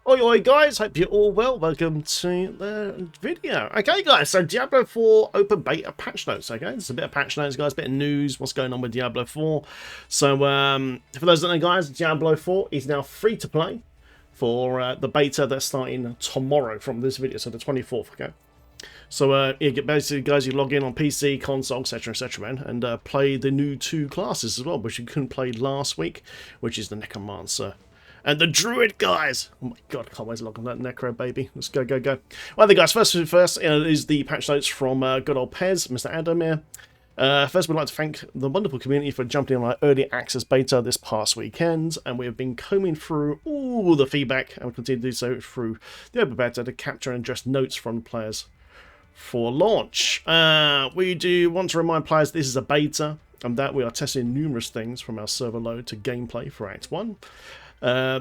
Oi oi guys, hope you're all well. Welcome to the video. Okay guys, so Diablo 4 open beta patch notes, okay? There's a bit of patch notes guys, a bit of news, what's going on with Diablo 4. So for those that don't know guys, Diablo 4 is now free to play for the beta that's starting tomorrow from this video, so the 24th, okay? So you get basically guys, you log in on PC, console, etc, man, and play the new two classes as well, which you couldn't play last week, which is the Necromancer and the Druid, guys. Oh my god, I can't wait to log on that Necro, baby. Let's go, go, go. Well, then, guys, first is the patch notes from good old Pez, Mr. Adamir. First, we'd like to thank the wonderful community for jumping on our early access beta this past weekend, and we have been combing through all the feedback, and we continue to do so through the open beta to capture and address notes from the players for launch. We do want to remind players this is a beta, and that we are testing numerous things from our server load to gameplay for Act 1.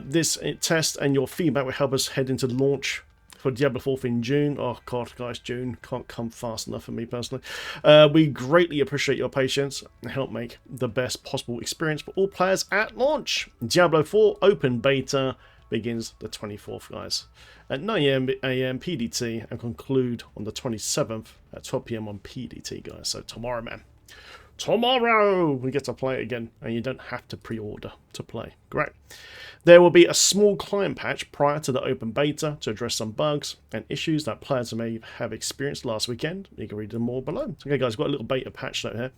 This test and your feedback will help us head into launch for Diablo 4 in June. Oh god, guys, June can't come fast enough for me personally. We greatly appreciate your patience and help make the best possible experience for all players at launch. Diablo 4 open beta begins the 24th, guys, at 9 AM PDT and conclude on the 27th at 12 PM on PDT, guys. So tomorrow, man. Tomorrow we get to play it again, and you don't have to pre-order to play. Great. There will be a small client patch prior to the open beta to address some bugs and issues that players may have experienced last weekend. You can read them all below. Okay, guys, we've got a little beta patch note here.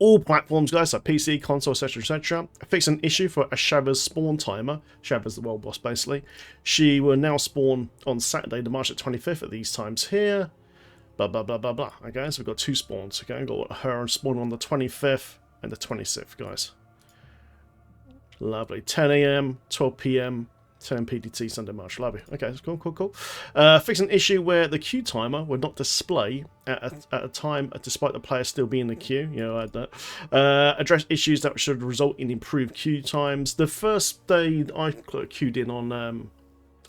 All platforms, guys, so PC, console, etc, fix an issue for Ashava's spawn timer. Ashava's the world boss, basically. She will now spawn on Saturday, the March 25th at these times here. Blah, blah, blah, blah, blah. Okay, so we've got two spawns. Okay, we've got her spawning on the 25th and the 26th, guys. Lovely. 10 AM, 12 PM, 10 PDT, Sunday, March. Lovely. Okay, that's cool, cool, cool. Fix an issue where the queue timer would not display at a time despite the player still being in the queue. You know, like that. Address issues that should result in improved queue times. The first day I queued in on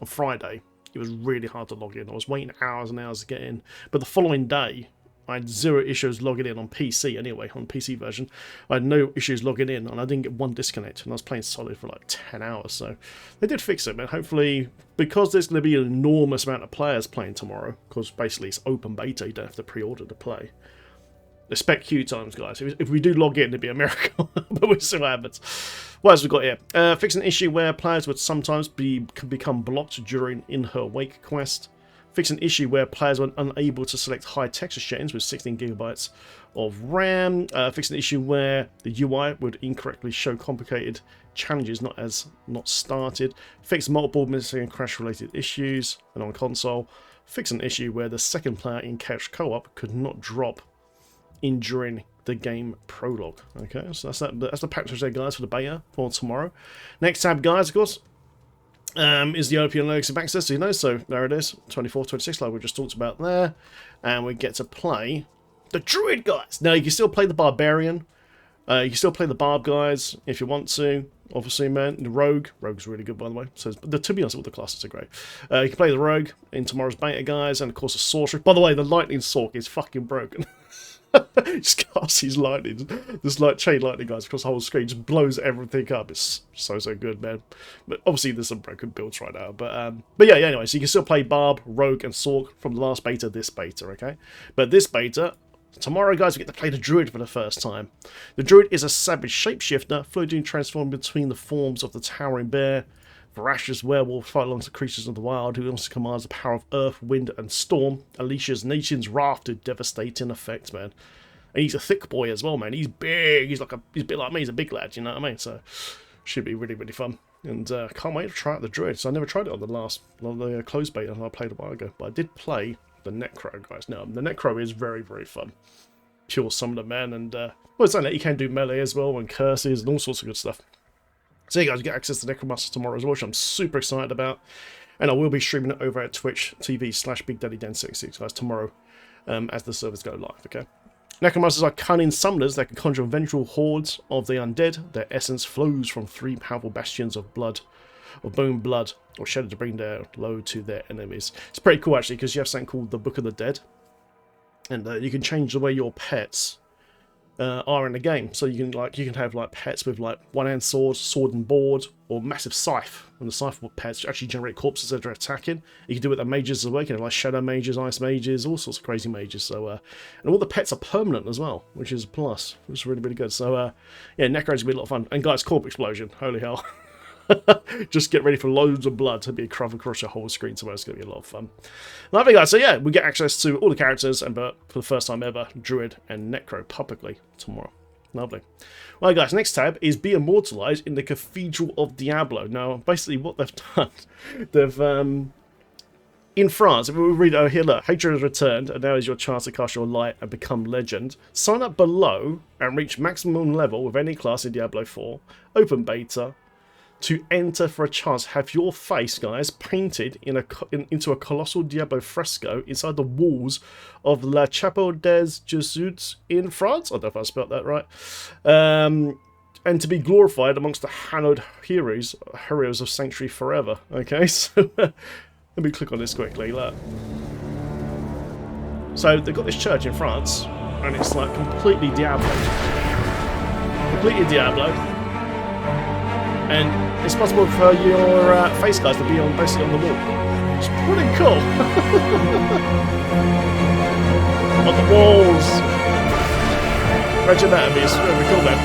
Friday, it was really hard to log in. I was waiting hours and hours to get in. But the following day, I had zero issues logging in on PC anyway, on PC version. I had no issues logging in, and I didn't get one disconnect, and I was playing solid for like 10 hours. So they did fix it, man. Hopefully, because there's going to be an enormous amount of players playing tomorrow, because basically it's open beta, you don't have to pre-order to play. Expect queue times, guys. If we do log in, it'd be a miracle, but we'll see what happens. What else we got here? Fix an issue where players would sometimes become blocked during In Her Wake quest. Fix an issue where players were unable to select high texture settings with 16 gigabytes of RAM. Fix an issue where the UI would incorrectly show complicated challenges not started. Fix multiple missing and crash related issues and on console. Fix an issue where the second player in couch co-op could not drop in during the game prologue. Okay, so that's the patch there, guys, for the beta for tomorrow. Next tab, guys, of course, is the open early access, you know, so there it is, 24, 26, like we just talked about there, and we get to play the Druid, guys. Now, you can still play the Barbarian, you can still play the Barb, guys, if you want to, obviously, man. The Rogue's really good, by the way, so to be honest, all the classes are great. You can play the Rogue in tomorrow's beta, guys, and of course the Sorcerer. By the way, the Lightning Sork is fucking broken. Just casts these lightning, this like chain lightning, guys, across the whole screen, just blows everything up. It's so good, man. But obviously there's some broken builds right now. But yeah, anyway, so you can still play Barb, Rogue, and Sork from the last beta, this beta, okay? But this beta, tomorrow, guys, we get to play the Druid for the first time. The Druid is a savage shapeshifter, floating transformed between the forms of the towering bear, voracious werewolf, fight alongside creatures of the wild, who also commands the power of earth, wind, and storm, unleashes nation's wrath to devastating effect, man. And he's a thick boy as well, man. He's big. He's a bit like me. He's a big lad, you know what I mean? So, should be really, really fun. And can't wait to try out the Druid. So I never tried it on the closed beta I played a while ago. But I did play the Necro, guys. Now, the Necro is very, very fun. Pure summoner, man. And, well, it's like that. You can do melee as well, and curses, and all sorts of good stuff. So you guys get access to Necromancer tomorrow as well, which I'm super excited about. And I will be streaming it over at Twitch TV/BigDaddyDan66, guys, tomorrow as the servers go live, okay? Necromancers are cunning summoners that can conjure vengeful hordes of the undead. Their essence flows from 3 powerful bastions of blood, of bone blood, or shadow to bring their load to their enemies. It's pretty cool, actually, because you have something called the Book of the Dead. And you can change the way your pets are in the game. So you can have like pets with like one-hand sword, sword and board, or massive scythe. And the scythe pets actually generate corpses that are attacking. You can do it with mages as well. You can have like shadow mages, ice mages, all sorts of crazy mages. So and all the pets are permanent as well, which is a plus. It's really, really good. So yeah, Necro's gonna be a lot of fun. And guys, corpse explosion, holy hell. Just get ready for loads of blood to be crawling across your whole screen, so it's going to be a lot of fun. Lovely, guys. So yeah, we get access to all the characters, and for the first time ever, Druid and Necro publicly tomorrow. Lovely. Well, guys, next tab is be immortalized in the Cathedral of Diablo. Now, basically what they've done, they've in France, if we read over here, look, hatred has returned, and now is your chance to cast your light and become legend. Sign up below and reach maximum level with any class in Diablo 4. Open beta. To enter for a chance, have your face, guys, painted into a colossal Diablo fresco inside the walls of La Chapelle des Jesuits in France. I don't know if I spelled that right. And to be glorified amongst the hallowed heroes of Sanctuary forever. Okay, so let me click on this quickly. Look. So they've got this church in France, and it's like completely Diablo. Completely Diablo. And it's possible for your face guys to be basically on the wall. It's pretty cool. On the walls. Imagine that, it'd be really cool then.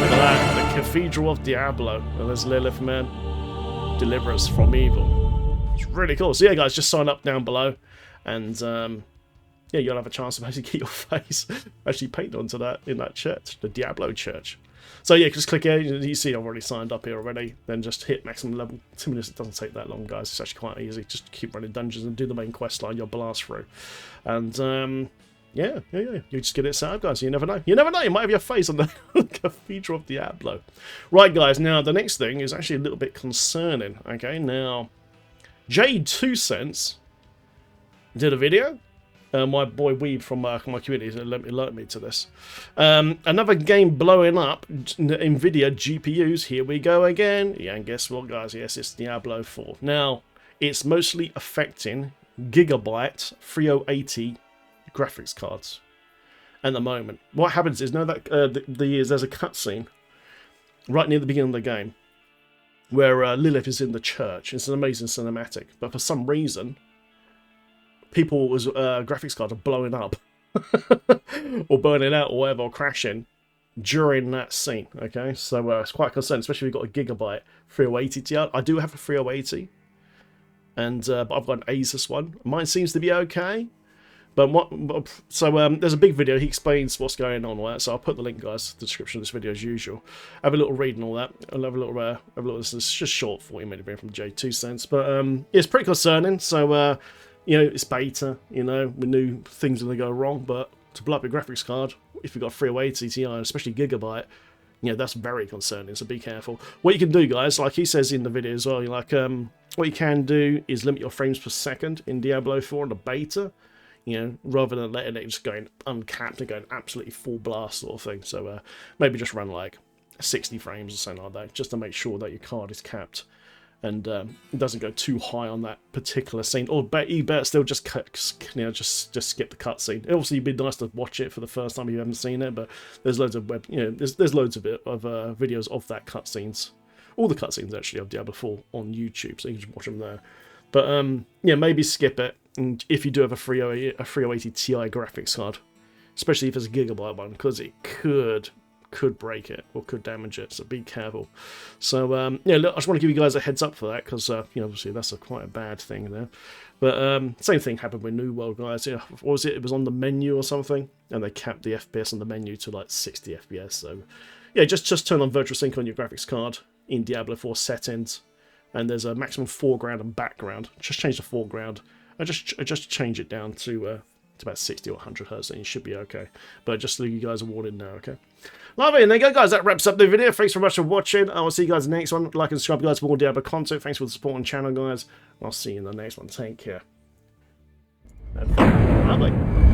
Look at that, the Cathedral of Diablo. And there's Lilith, man. Deliver us from evil. It's really cool. So yeah, guys, just sign up down below, and yeah, you'll have a chance to basically get your face actually painted onto that in that church, the Diablo church. So yeah, just click here. You see I've already signed up here already. Then just hit maximum level. 2 minutes, it doesn't take that long, guys. It's actually quite easy. Just keep running dungeons and do the main quest line. You'll blast through. And yeah. You just get it set up, guys. You never know. You never know. You might have your face on the Cathedral of Diablo. Right, guys. Now, the next thing is actually a little bit concerning. Okay, now, J2Cents did a video. My boy Weeb from my community alerted me to this. Another game blowing up NVIDIA GPUs. Here we go again. Yeah, and guess what, guys? Yes, it's Diablo 4. Now, it's mostly affecting Gigabyte 3080 graphics cards at the moment. What happens is, know that there's a cutscene right near the beginning of the game where Lilith is in the church. It's an amazing cinematic, but for some reason, people's graphics cards are blowing up or burning out or whatever, or crashing during that scene. Okay, so it's quite concerning, especially if you've got a Gigabyte 3080 Ti. I do have a 3080, and but I've got an Asus one. Mine seems to be okay. But there's a big video. He explains what's going on with that. So I'll put the link, guys, to the description of this video as usual. Have a little read and all that. I'll have a little. This is just short 40-minute video from J2Cents, but it's pretty concerning. So you know, it's beta. You know, we knew things are gonna go wrong, but to blow up your graphics card, if you've got 3080 Ti, especially Gigabyte, you know, that's very concerning. So be careful. What you can do, guys, like he says in the video as well, like what you can do is limit your frames per second in Diablo 4 in the beta. You know, rather than letting it just going uncapped and going absolutely full blast sort of thing. So maybe just run like 60 frames or something like that, just to make sure that your card is capped and it doesn't go too high on that particular scene. Or you better still just just skip the cutscene. Obviously, it'd be nice to watch it for the first time if you haven't seen it, but there's loads of there's loads of videos of that cutscenes, all the cutscenes actually of Diablo 4 on YouTube, so you can just watch them there. But yeah, maybe skip it. And if you do have a 3080 Ti graphics card, especially if it's a Gigabyte one, because it could break it or could damage it, so be careful. So yeah, look, I just want to give you guys a heads up for that, because you know, obviously that's quite a bad thing there. But same thing happened with New World, guys. Yeah, what was it? It was on the menu or something, and they capped the FPS on the menu to like 60 FPS. So yeah, just turn on Virtual Sync on your graphics card in Diablo 4 settings, and there's a maximum foreground and background. Just change the foreground. I just change it down to about 60 or 100 Hz, and you should be okay. But just so you guys are warned now, okay? Lovely, and there you go, guys. That wraps up the video. Thanks very much for watching. I will see you guys in the next one. Like and subscribe, guys, for more Diablo content. Thanks for the support on the channel, guys. I'll see you in the next one. Take care. Lovely.